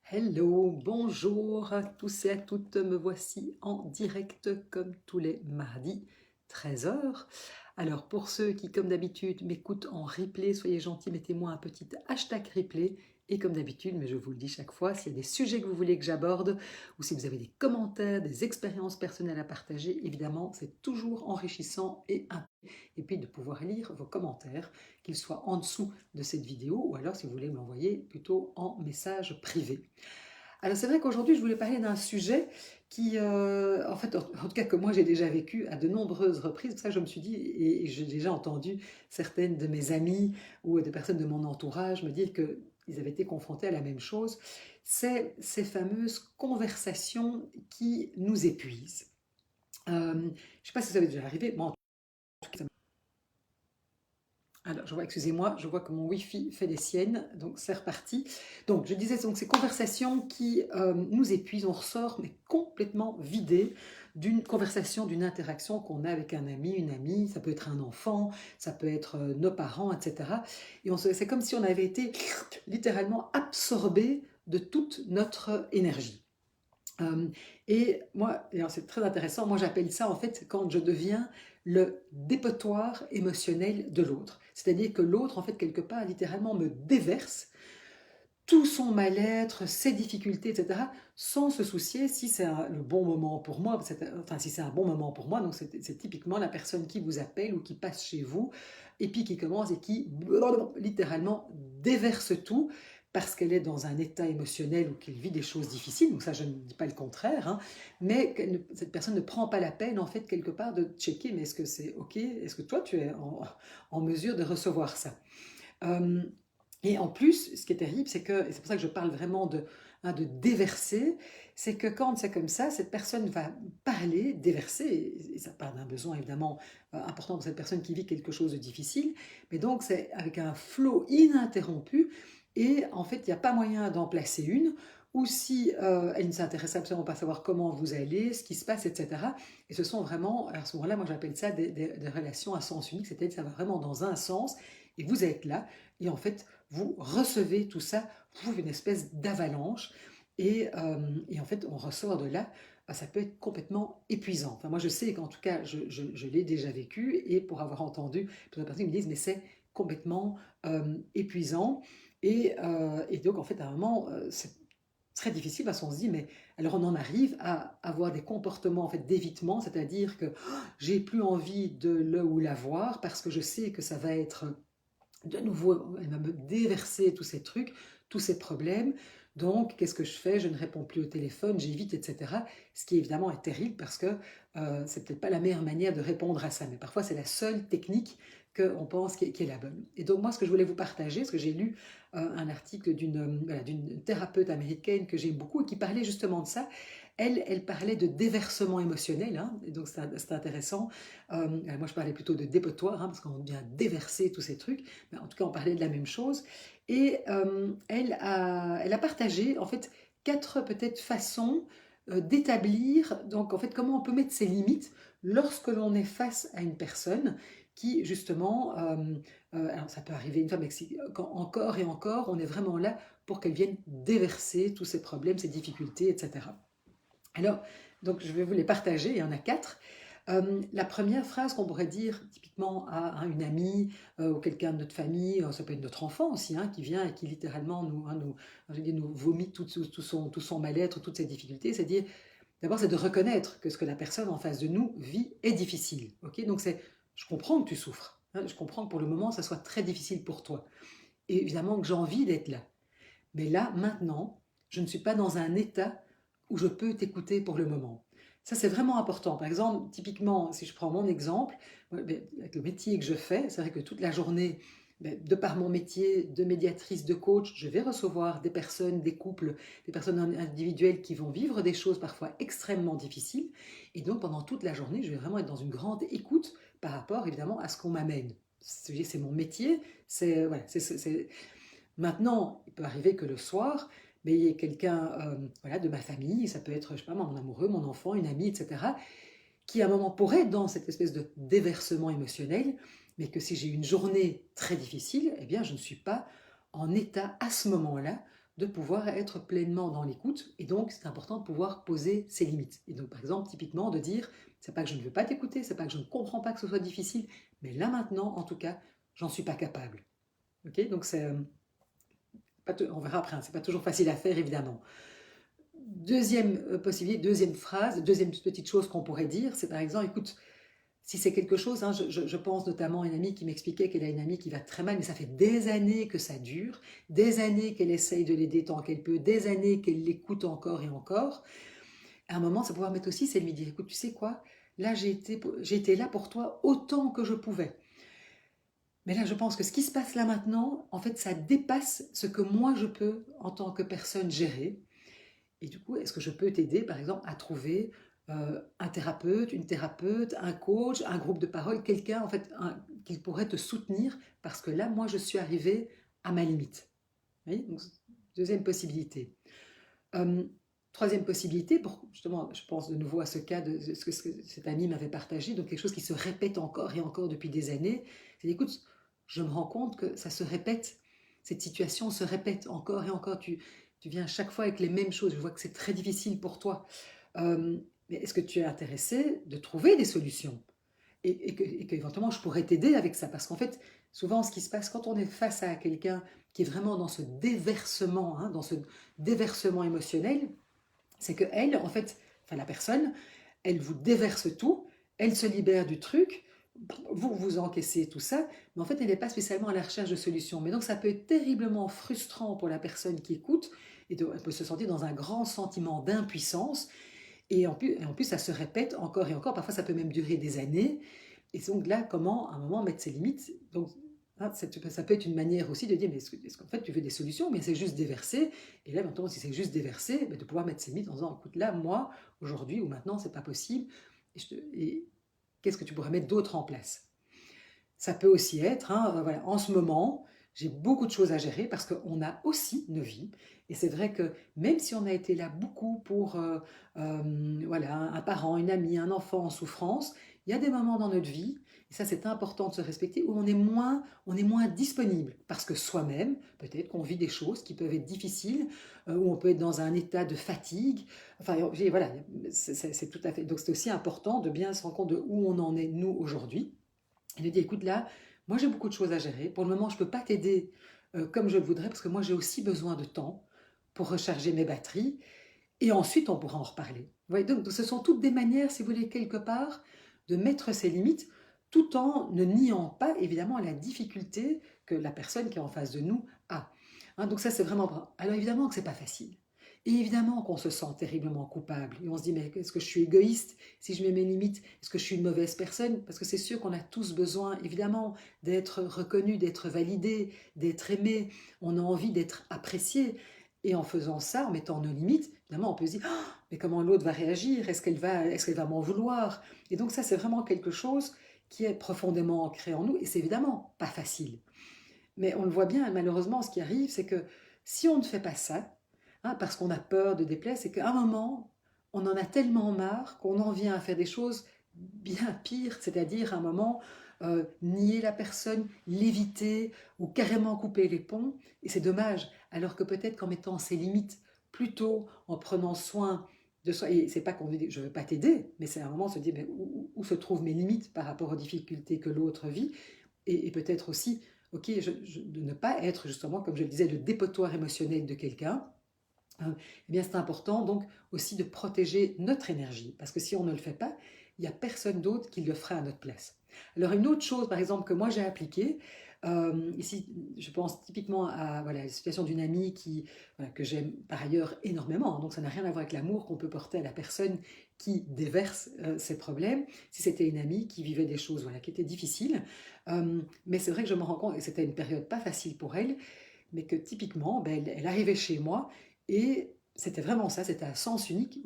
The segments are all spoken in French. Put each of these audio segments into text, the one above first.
Hello, bonjour à tous et à toutes, me voici en direct comme tous les mardis, 13 h. Alors pour ceux qui comme d'habitude m'écoutent en replay, soyez gentils, mettez-moi un petit hashtag replay. Et comme d'habitude, mais je vous le dis chaque fois, s'il y a des sujets que vous voulez que j'aborde, ou si vous avez des commentaires, des expériences personnelles à partager, évidemment, c'est toujours enrichissant et puis de pouvoir lire vos commentaires, qu'ils soient en dessous de cette vidéo, ou alors si vous voulez me l'envoyer plutôt en message privé. Alors c'est vrai qu'aujourd'hui je voulais parler d'un sujet qui, en fait, en tout cas que moi j'ai déjà vécu à de nombreuses reprises. Pour ça je me suis dit, et j'ai déjà entendu certaines de mes amies ou des personnes de mon entourage me dire qu'ils avaient été confrontés à la même chose, c'est ces fameuses conversations qui nous épuisent. Je ne sais pas si ça vous est déjà arrivé, moi en tout cas, alors, excusez-moi, je vois que mon Wi-Fi fait des siennes, donc c'est reparti. Donc, je disais, donc, ces conversations qui nous épuisent, on ressort, mais complètement vidé d'une conversation, d'une interaction qu'on a avec un ami, une amie, ça peut être un enfant, ça peut être nos parents, etc. Et c'est comme si on avait été littéralement absorbé de toute notre énergie. Euh, et moi, c'est très intéressant, moi j'appelle ça en fait quand je deviens le dépotoir émotionnel de l'autre. C'est-à-dire que l'autre, en fait, quelque part, littéralement me déverse tout son mal-être, ses difficultés, etc., sans se soucier si c'est le bon moment pour moi, enfin si c'est un bon moment pour moi, donc c'est typiquement la personne qui vous appelle ou qui passe chez vous, et puis qui commence et qui littéralement déverse tout, parce qu'elle est dans un état émotionnel ou qu'elle vit des choses difficiles, donc ça je ne dis pas le contraire, hein, mais cette personne ne prend pas la peine en fait quelque part de checker, mais est-ce que c'est ok, est-ce que toi tu es en mesure de recevoir ça. Euh, et en plus, ce qui est terrible, c'est que, et c'est pour ça que je parle vraiment de déverser, c'est que quand c'est comme ça, cette personne va parler, déverser, et ça part d'un besoin évidemment important pour cette personne qui vit quelque chose de difficile, mais donc c'est avec un flot ininterrompu, et en fait, il n'y a pas moyen d'en placer une, ou si elle ne s'intéresse absolument pas à savoir comment vous allez, ce qui se passe, etc. Et ce sont vraiment, à ce moment-là, moi j'appelle ça des relations à sens unique, c'est-à-dire que ça va vraiment dans un sens, et vous êtes là, et en fait, vous recevez tout ça, vous une espèce d'avalanche, et en fait, on ressort de là, ça peut être complètement épuisant. Enfin, moi, je sais qu'en tout cas, je l'ai déjà vécu, et pour avoir entendu plusieurs personnes me disent, mais c'est complètement épuisant, et donc, en fait, à un moment, c'est très difficile parce qu'on se dit, mais alors on en arrive à avoir des comportements en fait d'évitement, c'est-à-dire que j'ai plus envie de le ou la voir parce que je sais que ça va être de nouveau, elle va me déverser tous ces trucs, tous ces problèmes. Donc, qu'est-ce que je fais? Je ne réponds plus au téléphone, j'évite, etc. Ce qui évidemment est terrible parce que c'est peut-être pas la meilleure manière de répondre à ça, mais parfois c'est la seule technique qu'on pense qui est la bonne. Et donc moi, ce que je voulais vous partager, parce que j'ai lu un article voilà, d'une thérapeute américaine que j'aime beaucoup et qui parlait justement de ça. Elle parlait de déversement émotionnel, hein, et donc c'est intéressant. Moi, je parlais plutôt de dépotoir, hein, parce qu'on vient déverser tous ces trucs. Mais en tout cas, on parlait de la même chose. Et elle a partagé, en fait, quatre peut-être façons d'établir, donc en fait, comment on peut mettre ses limites lorsque l'on est face à une personne qui, justement, alors ça peut arriver une fois, mais quand encore et encore, on est vraiment là pour qu'elle vienne déverser tous ses problèmes, ses difficultés, etc. Alors, donc je vais vous les partager, il y en a quatre. La première phrase qu'on pourrait dire typiquement à une amie ou quelqu'un de notre famille, ça peut être notre enfant aussi, hein, qui vient et qui littéralement nous vomit tout son mal-être, toutes ses difficultés, c'est dire, d'abord c'est de reconnaître que ce que la personne en face de nous vit est difficile. Ok, donc c'est, je comprends que tu souffres, hein, je comprends que pour le moment ça soit très difficile pour toi. Et évidemment que j'ai envie d'être là. Mais là, maintenant, je ne suis pas dans un état où je peux t'écouter pour le moment. Ça, c'est vraiment important. Par exemple, typiquement, si je prends mon exemple, avec le métier que je fais, c'est vrai que toute la journée, de par mon métier de médiatrice, de coach, je vais recevoir des personnes, des couples, des personnes individuelles qui vont vivre des choses parfois extrêmement difficiles. Et donc, pendant toute la journée, je vais vraiment être dans une grande écoute par rapport, évidemment, à ce qu'on m'amène. C'est mon métier, voilà, Maintenant, il peut arriver que le soir, mais il y ait quelqu'un voilà, de ma famille, ça peut être, je sais pas, mon amoureux, mon enfant, une amie, etc., qui à un moment pourrait être dans cette espèce de déversement émotionnel, mais que si j'ai une journée très difficile, eh bien, je ne suis pas en état à ce moment-là de pouvoir être pleinement dans l'écoute. Et donc, c'est important de pouvoir poser ses limites. Et donc, par exemple, typiquement, de dire, c'est pas que je ne veux pas t'écouter, c'est pas que je ne comprends pas que ce soit difficile, mais là maintenant, en tout cas, j'en suis pas capable. Ok, donc on verra après, hein, c'est pas toujours facile à faire, évidemment. Deuxième possibilité, deuxième phrase, deuxième petite chose qu'on pourrait dire, c'est par exemple, écoute, si c'est quelque chose, hein, je pense notamment à une amie qui m'expliquait qu'elle a une amie qui va très mal, mais ça fait des années que ça dure, des années qu'elle essaye de l'aider tant qu'elle peut, des années qu'elle l'écoute encore et encore. À un moment, ça pouvoir mettre aussi, c'est lui dire, écoute, tu sais quoi, là j'ai été là pour toi autant que je pouvais. Mais là, je pense que ce qui se passe là maintenant, en fait, ça dépasse ce que moi je peux, en tant que personne, gérer. Et du coup, est-ce que je peux t'aider, par exemple, à trouver un thérapeute, une thérapeute, un coach, un groupe de parole, quelqu'un en fait qui pourrait te soutenir parce que là, moi, je suis arrivée à ma limite. Oui, donc, deuxième possibilité. Euh, Troisième possibilité, pour, justement, je pense de nouveau à ce cas de ce que cet ami m'avait partagé, donc quelque chose qui se répète encore et encore depuis des années, c'est écoute, je me rends compte que ça se répète, cette situation se répète encore et encore, tu viens à chaque fois avec les mêmes choses, je vois que c'est très difficile pour toi. Euh, mais est-ce que tu es intéressé de trouver des solutions et qu'éventuellement je pourrais t'aider avec ça? Parce qu'en fait, souvent ce qui se passe quand on est face à quelqu'un qui est vraiment dans ce déversement, hein, dans ce déversement émotionnel, c'est que elle, en fait, enfin la personne, elle vous déverse tout, elle se libère du truc, vous encaissez tout ça, mais en fait, elle n'est pas spécialement à la recherche de solutions. Mais donc, ça peut être terriblement frustrant pour la personne qui écoute, et elle peut se sentir dans un grand sentiment d'impuissance, et en plus, ça se répète encore et encore, parfois ça peut même durer des années, et donc là, comment, à un moment, mettre ses limites? Donc, hein, ça peut être une manière aussi de dire, mais est-ce qu'en fait tu veux des solutions, mais c'est juste déverser. Et là, maintenant, si c'est juste déverser, ben, de pouvoir mettre ses limites en disant, écoute, là, moi, aujourd'hui ou maintenant, c'est pas possible. Et qu'est-ce que tu pourrais mettre d'autre en place? Ça peut aussi être, hein, voilà, en ce moment, j'ai beaucoup de choses à gérer parce qu'on a aussi nos vies. Et c'est vrai que même si on a été là beaucoup pour voilà, un parent, une amie, un enfant en souffrance, il y a des moments dans notre vie, et ça c'est important de se respecter, où on est moins disponible. Parce que soi-même, peut-être qu'on vit des choses qui peuvent être difficiles, où on peut être dans un état de fatigue. Enfin voilà, c'est tout à fait. Donc c'est aussi important de bien se rendre compte de où on en est nous aujourd'hui. Il lui dit, écoute là, moi j'ai beaucoup de choses à gérer. Pour le moment, je ne peux pas t'aider comme je le voudrais parce que moi j'ai aussi besoin de temps pour recharger mes batteries. Et ensuite, on pourra en reparler. Vous voyez, donc ce sont toutes des manières, si vous voulez, quelque part, de mettre ses limites tout en ne niant pas, évidemment, la difficulté que la personne qui est en face de nous a. Hein, donc ça, c'est vraiment vrai. Alors évidemment que c'est pas facile. Et évidemment qu'on se sent terriblement coupable. Et on se dit, mais est-ce que je suis égoïste si je mets mes limites? Est-ce que je suis une mauvaise personne? Parce que c'est sûr qu'on a tous besoin, évidemment, d'être reconnu, d'être validé, d'être aimé. On a envie d'être apprécié. Et en faisant ça, en mettant nos limites, évidemment, on peut se dire, oh, mais comment l'autre va réagir? Est-ce qu'elle va m'en vouloir? Et donc ça, c'est vraiment quelque chose qui est profondément ancré en nous. Et c'est évidemment pas facile. Mais on le voit bien, malheureusement, ce qui arrive, c'est que si on ne fait pas ça, hein, parce qu'on a peur de déplaire, c'est qu'à un moment, on en a tellement marre qu'on en vient à faire des choses bien pires, c'est-à-dire à un moment nier la personne, l'éviter ou carrément couper les ponts. Et c'est dommage, alors que peut-être qu'en mettant ses limites plutôt en prenant soin de soi, et c'est pas qu'on veut dire je ne veux pas t'aider, mais c'est à un moment se dire mais où se trouvent mes limites par rapport aux difficultés que l'autre vit, et peut-être aussi ok, de ne pas être justement, comme je le disais, le dépotoir émotionnel de quelqu'un. Eh bien, c'est important donc aussi de protéger notre énergie, parce que si on ne le fait pas, il n'y a personne d'autre qui le fera à notre place. Alors une autre chose, par exemple, que moi j'ai appliquée, ici je pense typiquement à voilà, la situation d'une amie voilà, que j'aime par ailleurs énormément, hein, donc ça n'a rien à voir avec l'amour qu'on peut porter à la personne qui déverse ses problèmes, si c'était une amie qui vivait des choses voilà, qui étaient difficiles, mais c'est vrai que je me rends compte, et c'était une période pas facile pour elle, mais que typiquement, ben, elle arrivait chez moi et c'était vraiment ça, c'était à sens unique.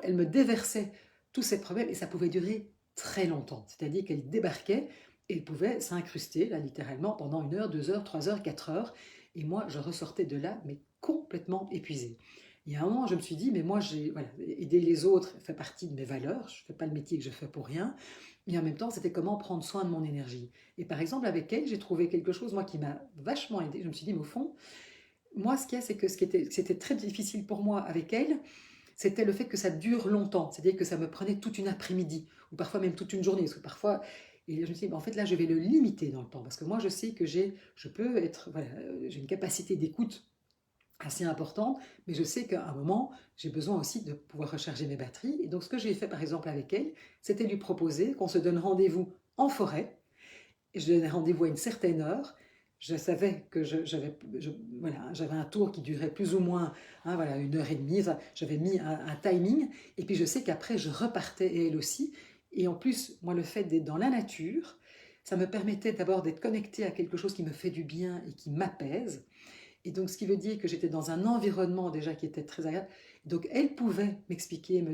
Elle me déversait tous ces problèmes et ça pouvait durer très longtemps. C'est-à-dire qu'elle débarquait et elle pouvait s'incruster, là, littéralement, pendant 1 heure, 2 heures, 3 heures, 4 heures. Et moi, je ressortais de là, mais complètement épuisée. Et à un moment, je me suis dit, mais moi, voilà, aider les autres fait partie de mes valeurs. Je ne fais pas le métier que je fais pour rien. Et en même temps, c'était comment prendre soin de mon énergie. Et par exemple, avec elle, j'ai trouvé quelque chose, moi, qui m'a vachement aidée. Je me suis dit, mais au fond, moi, ce qu'il y a, c'est que c'était très difficile pour moi avec elle, c'était le fait que ça dure longtemps. C'est-à-dire que ça me prenait toute une après-midi, ou parfois même toute une journée. Parce que parfois, et je me suis dit, ben, en fait, là, je vais le limiter dans le temps. Parce que moi, je sais que je peux être, voilà, j'ai une capacité d'écoute assez importante, mais je sais qu'à un moment, j'ai besoin aussi de pouvoir recharger mes batteries. Et donc, ce que j'ai fait, par exemple, avec elle, c'était lui proposer qu'on se donne rendez-vous en forêt. Et je donnais rendez-vous à une certaine heure. Je savais que voilà, j'avais un tour qui durait plus ou moins, hein, voilà, 1 heure et demie. Enfin, j'avais mis un timing. Et puis, je sais qu'après, je repartais, et elle aussi. Et en plus, moi, le fait d'être dans la nature, ça me permettait d'abord d'être connecté à quelque chose qui me fait du bien et qui m'apaise. Et donc, ce qui veut dire que j'étais dans un environnement déjà qui était très agréable. Donc, elle pouvait m'expliquer,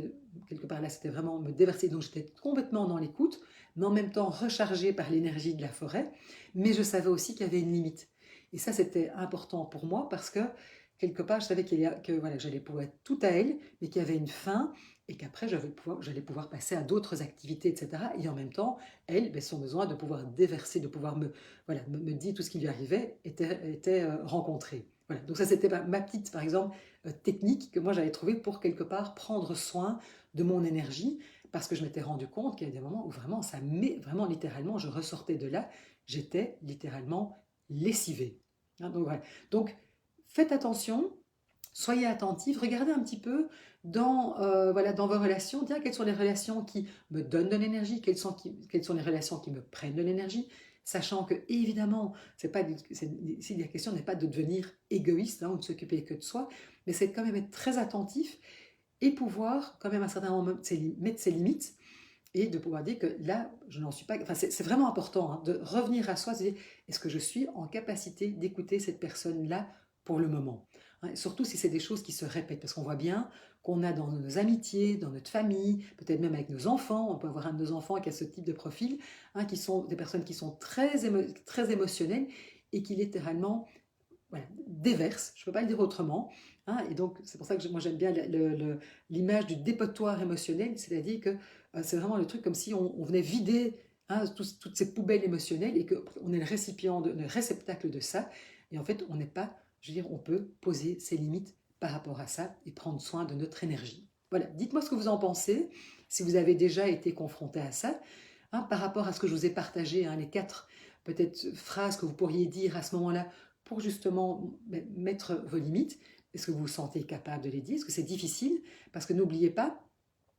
quelque part là, c'était vraiment me déverser. Donc, j'étais complètement dans l'écoute, mais en même temps rechargée par l'énergie de la forêt. Mais je savais aussi qu'il y avait une limite. Et ça, c'était important pour moi parce que, quelque part, je savais que voilà, j'allais pouvoir être tout à elle, mais qu'il y avait une fin et qu'après, j'allais pouvoir passer à d'autres activités, etc. Et en même temps, elle, ben, son besoin de pouvoir déverser, de pouvoir voilà, me dit tout ce qui lui arrivait était rencontré. Voilà. Donc ça, c'était ma petite, par exemple, technique que moi j'avais trouvée pour quelque part prendre soin de mon énergie, parce que je m'étais rendu compte qu'il y a des moments où vraiment, vraiment littéralement, je ressortais de là, j'étais littéralement lessivée. Hein, donc, voilà. Donc, faites attention, soyez attentifs, regardez un petit peu voilà, dans vos relations, dire quelles sont les relations qui me donnent de l'énergie, quelles sont les relations qui me prennent de l'énergie, sachant que, évidemment, si la question n'est pas de devenir égoïste, hein, ou de s'occuper que de soi, mais c'est quand même être très attentif et pouvoir, quand même, à un certain moment, mettre ses limites et de pouvoir dire que là, je n'en suis pas. Enfin, c'est vraiment important, hein, de revenir à soi, de se dire est-ce que je suis en capacité d'écouter cette personne-là pour le moment, hein, surtout si c'est des choses qui se répètent, parce qu'on voit bien qu'on a dans nos amitiés, dans notre famille, peut-être même avec nos enfants, on peut avoir un de nos enfants qui a ce type de profil, hein, qui sont des personnes qui sont très émotionnelles et qui littéralement voilà, déverse, je ne peux pas le dire autrement. Hein, et donc, c'est pour ça que moi j'aime bien l'image du dépotoir émotionnel, c'est-à-dire que c'est vraiment le truc comme si on venait vider, hein, toutes ces poubelles émotionnelles et qu'on est le récipient, le réceptacle de ça. Et en fait, on n'est pas, je veux dire, on peut poser ses limites par rapport à ça et prendre soin de notre énergie. Voilà, dites-moi ce que vous en pensez, si vous avez déjà été confronté à ça, hein, par rapport à ce que je vous ai partagé, hein, les 4 peut-être phrases que vous pourriez dire à ce moment-là pour justement mettre vos limites. Est-ce que vous vous sentez capable de les dire? Est-ce que c'est difficile? Parce que n'oubliez pas,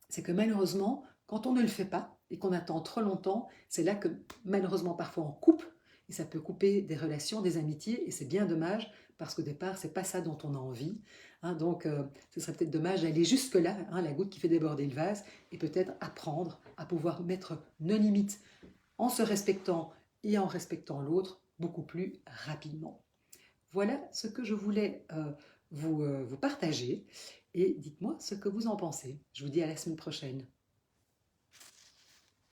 c'est que malheureusement, quand on ne le fait pas et qu'on attend trop longtemps, c'est là que malheureusement parfois on coupe et ça peut couper des relations, des amitiés et c'est bien dommage parce qu'au départ, c'est pas ça dont on a envie. Hein, donc, ce serait peut-être dommage d'aller jusque-là, hein, la goutte qui fait déborder le vase, et peut-être apprendre à pouvoir mettre nos limites en se respectant et en respectant l'autre beaucoup plus rapidement. Voilà ce que je voulais vous partager et dites-moi ce que vous en pensez. Je vous dis à la semaine prochaine.